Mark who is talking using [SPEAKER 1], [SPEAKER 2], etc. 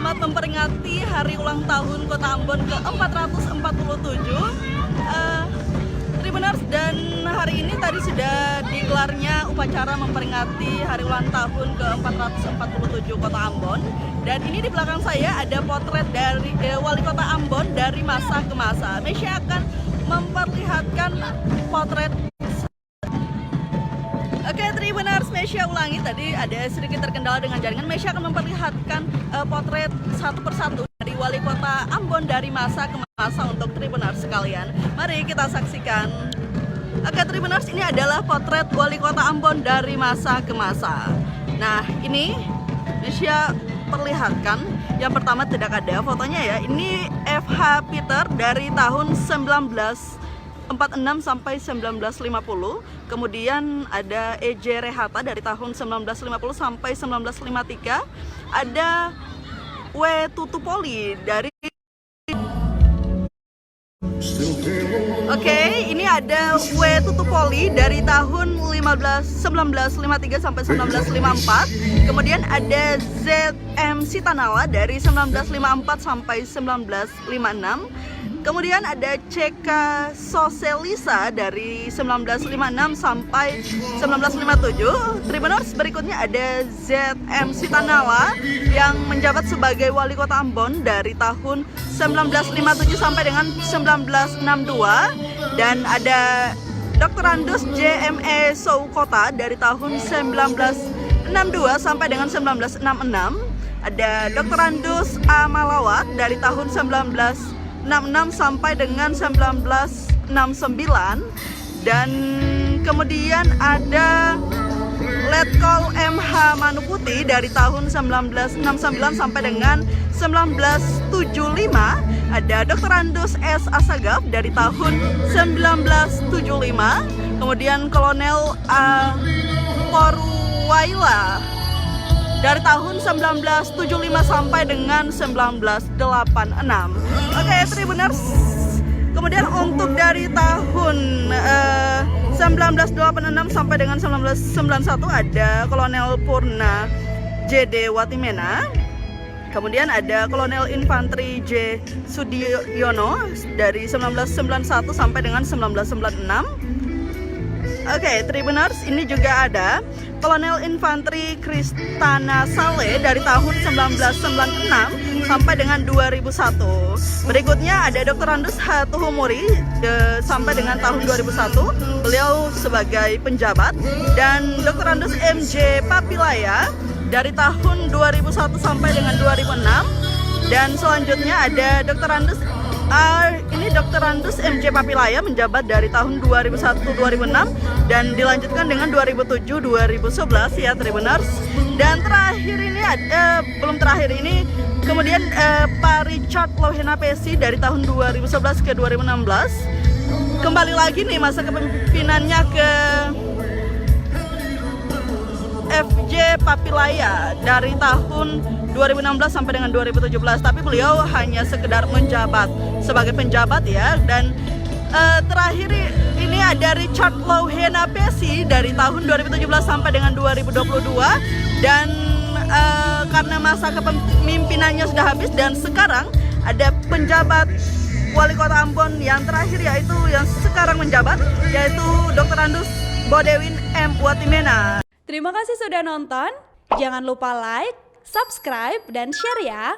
[SPEAKER 1] selamat memperingati hari ulang tahun Kota Ambon ke-447. Tribuners, dan hari ini tadi sudah digelarnya upacara memperingati hari ulang tahun ke-447 Kota Ambon. Dan ini di belakang saya ada potret dari Wali Kota Ambon dari masa ke masa. Mesya akan memperlihatkan potret. Oke, Tribuners, Mesya ulangi, tadi ada sedikit terkendala dengan jaringan. Mesya akan memperlihatkan potret satu persatu dari Wali Kota Ambon dari masa ke masa untuk Tribuners sekalian. Mari kita saksikan. Oke, Tribuners, ini adalah potret Wali Kota Ambon dari masa ke masa. Nah, ini Mesya perlihatkan. Yang pertama tidak ada fotonya ya. Ini FH Peter dari tahun 1946 sampai 1950. Kemudian ada EJ Rehata dari tahun 1950 sampai 1953. Ada W Tutupoli dari ini ada W Tutupoli dari tahun 1953 sampai 1954. Kemudian ada ZM Sitanala dari 1954 sampai 1956. Kemudian ada CK Soselisa dari 1956 sampai 1957. Tribuners, berikutnya ada ZM Sitanala yang menjabat sebagai Wali Kota Ambon dari tahun 1957 sampai dengan 1962. Dan ada Dr. Andus JME Soukota dari tahun 1962 sampai dengan 1966. Ada Dr. Andus A. Malawat dari tahun 1966 sampai dengan 1969. Dan kemudian ada Letkol MH Manuputi dari tahun 1969 sampai dengan 1975. Ada Dr. Andus S. Asagaf dari tahun 1975. Kemudian Kolonel A. Poruwaila dari tahun 1975 sampai dengan 1986. Oke, Tribuners. Kemudian untuk dari tahun 1986 sampai dengan 1991 ada Kolonel Purna JD Watimena. Kemudian ada Kolonel Infanteri J. Sudiono dari 1991 sampai dengan 1996. Oke, Tribuners, ini juga ada Kolonel Infanteri Kristana Saleh dari tahun 1996 sampai dengan 2001. Berikutnya ada Dr. Andus H. Tuhumuri sampai dengan tahun 2001. Beliau sebagai penjabat. Dan Dr. Andus MJ Papilaya dari tahun 2001 sampai dengan 2006. Dan selanjutnya ada Dr. Andus Dr. Andus MJ Papilaya menjabat dari tahun 2001-2006 dan dilanjutkan dengan 2007-2011 ya, Tribuners. Dan terakhir ini belum terakhir ini kemudian Pak Richard Lohena Pesi dari tahun 2011 ke 2016. Kembali lagi nih masa kepemimpinannya ke FJ Papilaya dari tahun 2016 sampai dengan 2017, tapi beliau hanya sekedar menjabat sebagai penjabat ya. Dan terakhir ini ada Richard Lohena Pesi dari tahun 2017 sampai dengan 2022. Dan karena masa kepemimpinannya sudah habis dan sekarang ada penjabat Wali Kota Ambon yang terakhir yaitu yang sekarang menjabat yaitu Dr. Andus Bodewin M. Watimena.
[SPEAKER 2] Terima kasih sudah nonton. Jangan lupa like, subscribe, dan share ya.